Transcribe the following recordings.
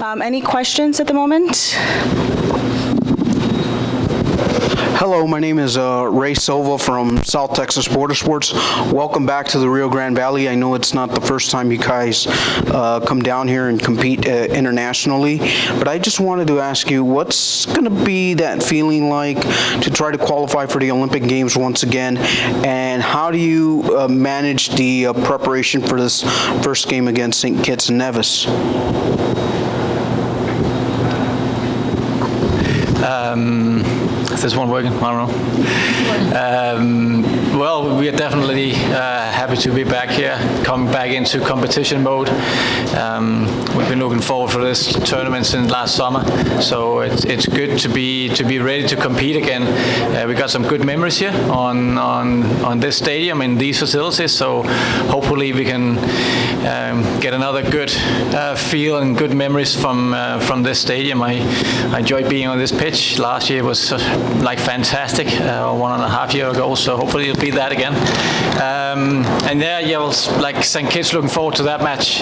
Any questions at the moment? Hello, my name is Ray Silva from South Texas Border Sports. Welcome back to the Rio Grande Valley. I know it's not the first time you guys come down here and compete internationally, but I just wanted to ask you, what's going to be that feeling like to try to qualify for the Olympic Games once again, and how do you manage the preparation for this first game against St. Kitts and Nevis? Is this one working? I don't know. Well, we are definitely happy to be back here, coming back into competition mode. We've been looking forward for this tournament since last summer, so it's good to be ready to compete again. We got some good memories here on this stadium in these facilities, so hopefully we can get another good feel and good memories from this stadium. I enjoyed being on this pitch. Last year was fantastic, 1.5 years ago, so hopefully it'll be that again. And well, like St. Kitts, looking forward to that match.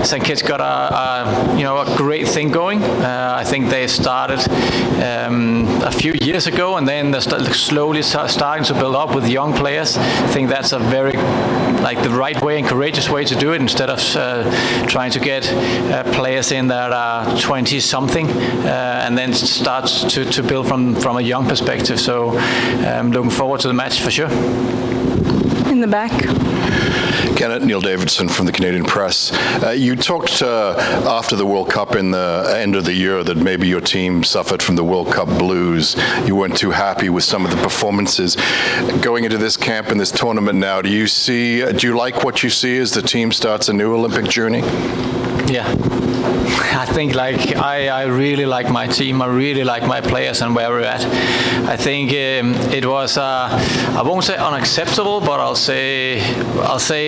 St. Kitts got a great thing going. I think they started a few years ago, and then they're slowly starting to build up with young players. I think that's a very the right way and courageous way to do it, instead of trying to get players in that are 20-something and then start to build from a young perspective. So I'm looking forward to the match for sure. In the back. Kenneth, Neil Davidson from the Canadian Press. You talked after the World Cup in the end of the year that maybe your team suffered from the World Cup blues. You weren't too happy with some of the performances. Going into this camp and this tournament now, do you like what you see as the team starts a new Olympic journey? Yeah. I think I really like my team. I really like my players and where we're at. I think it was I won't say unacceptable, but I'll say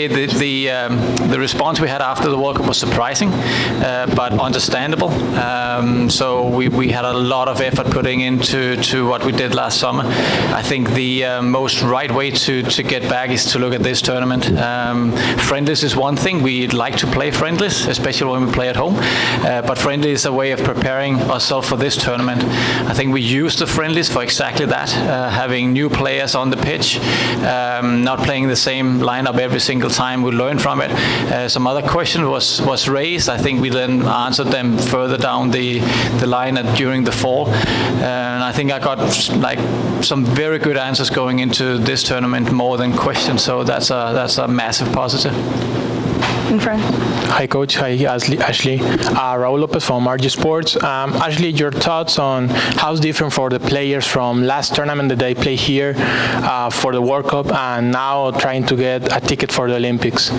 the response we had after the World Cup was surprising, but understandable. So we had a lot of effort putting into what we did last summer. I think the most right way to get back is to look at this tournament. Friendlies is one thing. We'd like to play friendlies, especially when we play at home. But friendly is a way of preparing ourselves for this tournament. I think we use the friendlies for exactly that, having new players on the pitch, not playing the same lineup every single time. We learn from it. Some other question was raised. I think we then answered them further down the line during the fall. And I think I got some very good answers going into this tournament, more than questions. So that's a massive positive. In front. Hi, Coach. Hi, Ashley. Raul Lopez from RG Sports. Ashley, your thoughts on how it's different for the players from last tournament that they play here for the World Cup and now trying to get a ticket for the Olympics?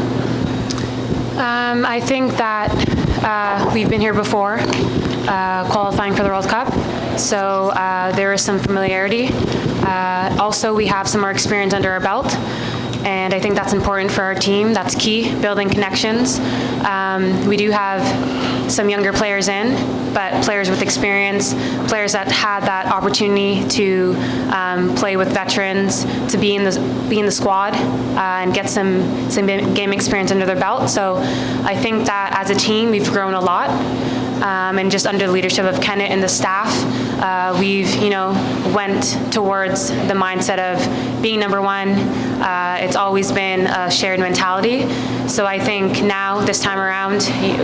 I think that we've been here before, qualifying for the World Cup, so there is some familiarity. Also, we have some more experience under our belt. And I think that's important for our team. That's key, building connections. We do have some younger players in, but players with experience, players that had that opportunity to play with veterans, to be in the squad and get some game experience under their belt. So I think that as a team, we've grown a lot. And just under the leadership of Kenneth and the staff, we've went towards the mindset of being number one. It's always been a shared mentality. So I think now, this time around,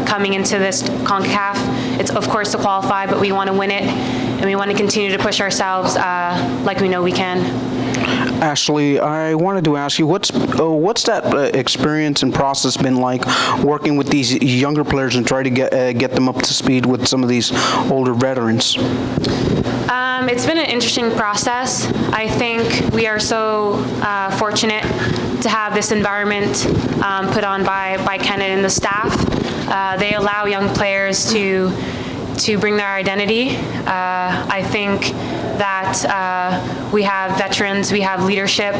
coming into this CONCACAF, it's of course to qualify, but we want to win it, and we want to continue to push ourselves like we know we can. Ashley, I wanted to ask you, what's that experience and process been like working with these younger players and try to get them up to speed with some of these older veterans? It's been an interesting process. I think we are so fortunate to have this environment put on by Kenneth and the staff. They allow young players to bring their identity. I think that we have veterans, we have leadership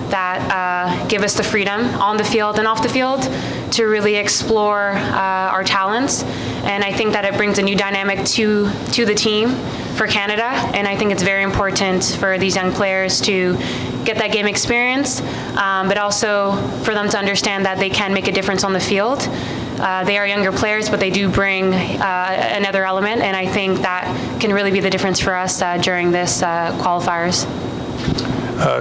that give us the freedom on the field and off the field to really explore our talents. And I think that it brings a new dynamic to the team for Canada. And I think it's very important for these young players to get that game experience, but also for them to understand that they can make a difference on the field. They are younger players, but they do bring another element, and I think that can really be the difference for us during this qualifiers.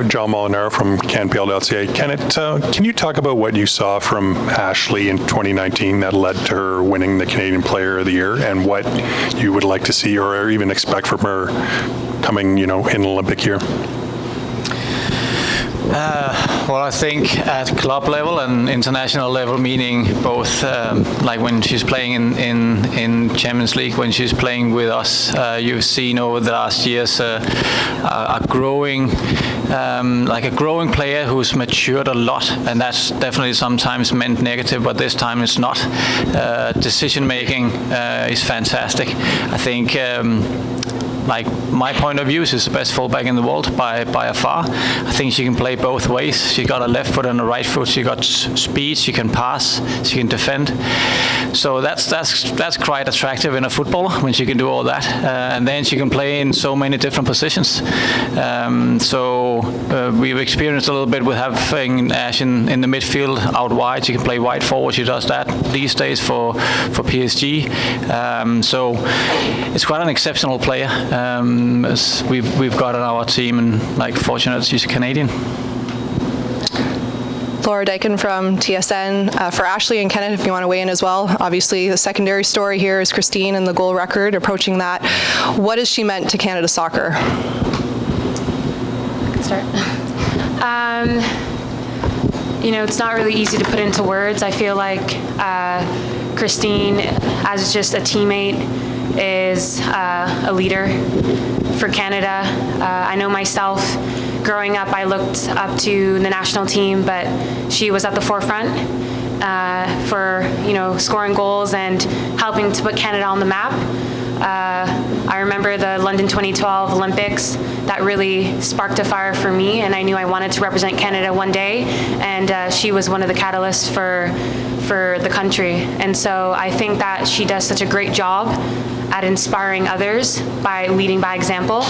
John Molinaro from CanPL.ca. Can you talk about what you saw from Ashley in 2019 that led to her winning the Canadian Player of the Year, and what you would like to see or even expect from her coming, in an Olympic year? Well, I think at club level and international level, meaning both, like when she's playing in Champions League, when she's playing with us, you've seen over the last years a growing player who's matured a lot, and that's definitely sometimes meant negative, but this time it's not. Decision making is fantastic. I think. Like my point of view, she's the best fullback in the world by far. I think she can play both ways. She got a left foot and a right foot. She got speed. She can pass. She can defend. So that's quite attractive in a footballer when she can do all that. And then she can play in so many different positions. We've experienced a little bit with having Ash in the midfield out wide. She can play wide forward. She does that these days for PSG. So it's quite an exceptional player. We've got on our team, and fortunate she's a Canadian. Laura Dyken from TSN. For Ashley and Kenneth, if you want to weigh in as well. Obviously, the secondary story here is Christine and the goal record, approaching that. What has she meant to Canada soccer? I can start. It's not really easy to put into words. I feel like Christine, as just a teammate, is a leader for Canada. I know myself, growing up, I looked up to the national team, but she was at the forefront for scoring goals and helping to put Canada on the map. I remember the London 2012 Olympics. That really sparked a fire for me, and I knew I wanted to represent Canada one day, and she was one of the catalysts for the country. And so I think that she does such a great job at inspiring others by leading by example.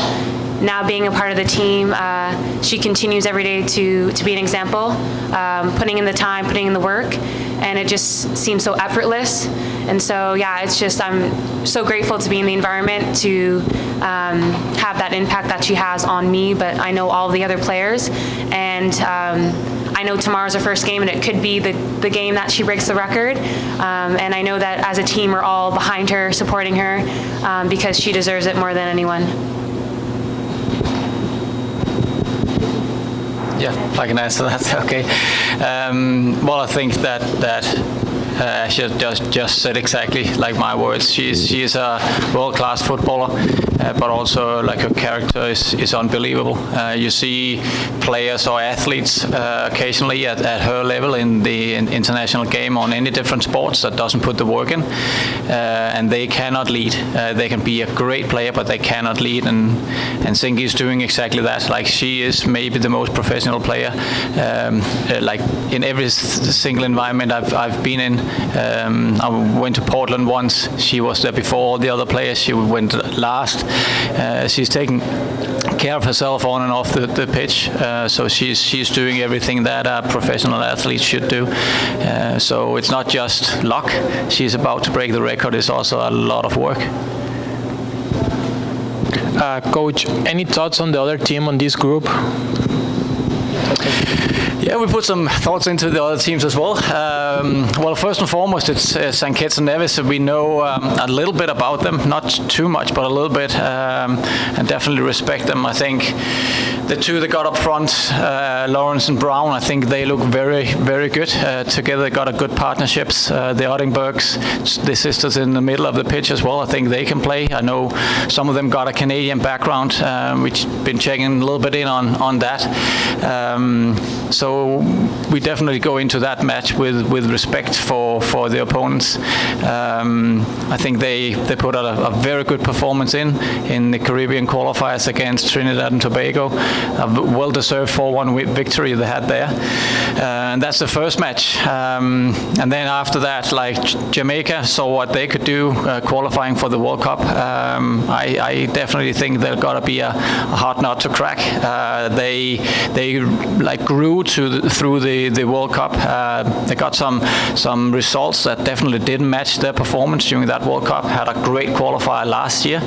Now being a part of the team, she continues every day to be an example, putting in the time, putting in the work, and it just seems so effortless. And so, it's just, I'm so grateful to be in the environment, to have that impact that she has on me, but I know all the other players, and I know tomorrow's her first game, and it could be the game that she breaks the record. And I know that as a team, we're all behind her, supporting her, because she deserves it more than anyone. Yeah, I can answer that. Okay. Well, I think that she just said exactly like my words. She's a world-class footballer, but also her character is unbelievable. You see players or athletes occasionally at her level in the international game on any different sports that doesn't put the work in, and they cannot lead. They can be a great player, but they cannot lead. And Singi is doing exactly that. She is maybe the most professional player, in every single environment I've been in. I went to Portland once. She was there before all the other players. She went last. She's taking care of herself on and off the pitch. So she's doing everything that a professional athlete should do. So it's not just luck. She's about to break the record. It's also a lot of work. Coach, any thoughts on the other team on this group? Yeah, we put some thoughts into the other teams as well. Well, first and foremost, it's St. Kitts and Nevis. We know a little bit about them, not too much, but a little bit, and definitely respect them. I think the two that got up front, Lawrence and Brown, I think they look very, very good. Together they got a good partnerships. The Ottingbergs, the sisters in the middle of the pitch as well, I think they can play. I know some of them got a Canadian background, which been checking a little bit in on that. So we definitely go into that match with respect for the opponents. I think they put out a very good performance in the Caribbean qualifiers against Trinidad and Tobago. A well-deserved 4-1 victory they had there. And that's the first match. And then after that, Jamaica saw what they could do qualifying for the World Cup. I definitely think they've got to be a hard nut to crack. They grew through the World Cup. They got some results that definitely didn't match their performance during that World Cup. Had a great qualifier last year.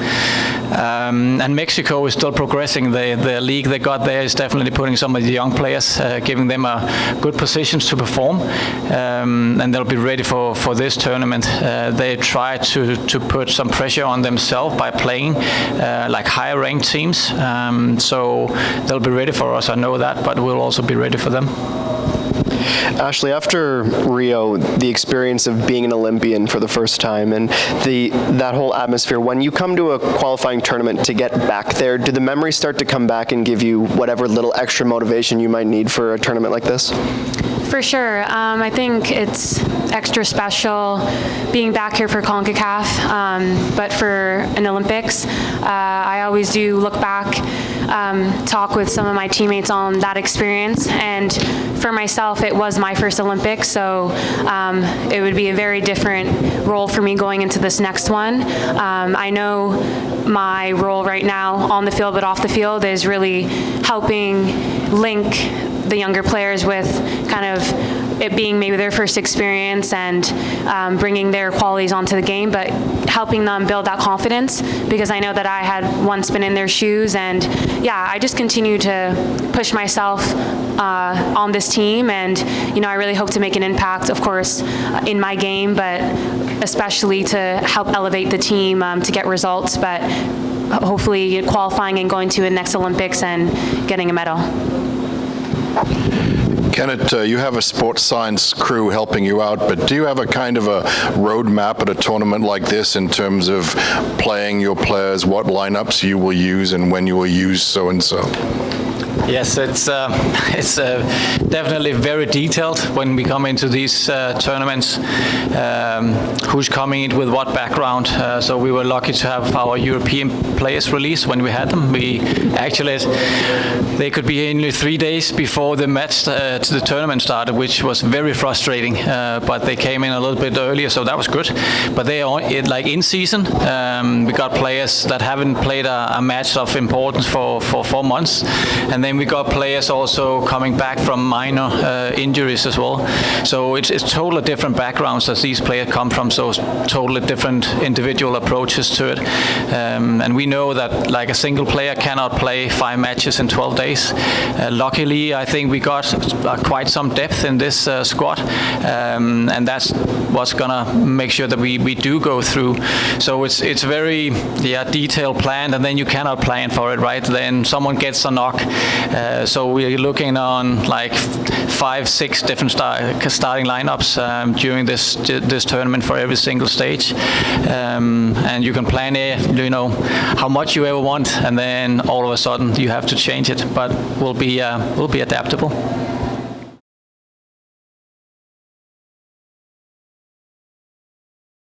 And Mexico is still progressing. The league they got there is definitely putting some of the young players, giving them a good positions to perform, and they'll be ready for this tournament. They try to put some pressure on themselves by playing like higher ranked teams, so they'll be ready for us, I know that, but we'll also be ready for them. Ashley, after Rio, the experience of being an Olympian for the first time and that whole atmosphere, when you come to a qualifying tournament to get back there, do the memories start to come back and give you whatever little extra motivation you might need for a tournament like this? For sure. I think it's extra special being back here for CONCACAF, but for an Olympics, I always do look back, talk with some of my teammates on that experience, and for myself, it was my first Olympics, so it would be a very different role for me going into this next one. I know my role right now on the field but off the field is really helping link the younger players with kind of it being maybe their first experience and bringing their qualities onto the game, but helping them build that confidence, because I know that I had once been in their shoes, and yeah, I just continue to push myself on this team, and I really hope to make an impact, of course, in my game, but especially to help elevate the team to get results, but hopefully qualifying and going to the next Olympics and getting a medal. Kenneth, you have a sports science crew helping you out, but do you have a kind of a roadmap at a tournament like this in terms of playing your players, what lineups you will use and when you will use so-and-so? Yes, it's definitely very detailed when we come into these tournaments. Who's coming in with what background? So we were lucky to have our European players released when we had them. We actually, they could be only 3 days before the match, the tournament started, which was very frustrating. But they came in a little bit earlier, so that was good. But they are like in season. We got players that haven't played a match of importance for 4 months, and then we got players also coming back from minor injuries as well. So it's totally different backgrounds that these players come from, so totally different individual approaches to it. And we know that like a single player cannot play 5 matches in 12 days. Luckily, I think we got quite some depth in this squad, and that's what's gonna make sure that we do go through. So it's very detailed planned, and then you cannot plan for it, right? Then someone gets a knock. So we're looking on like 5-6 different starting lineups during this tournament for every single stage, and you can plan how much you ever want, and then all of a sudden you have to change it. But we'll be adaptable.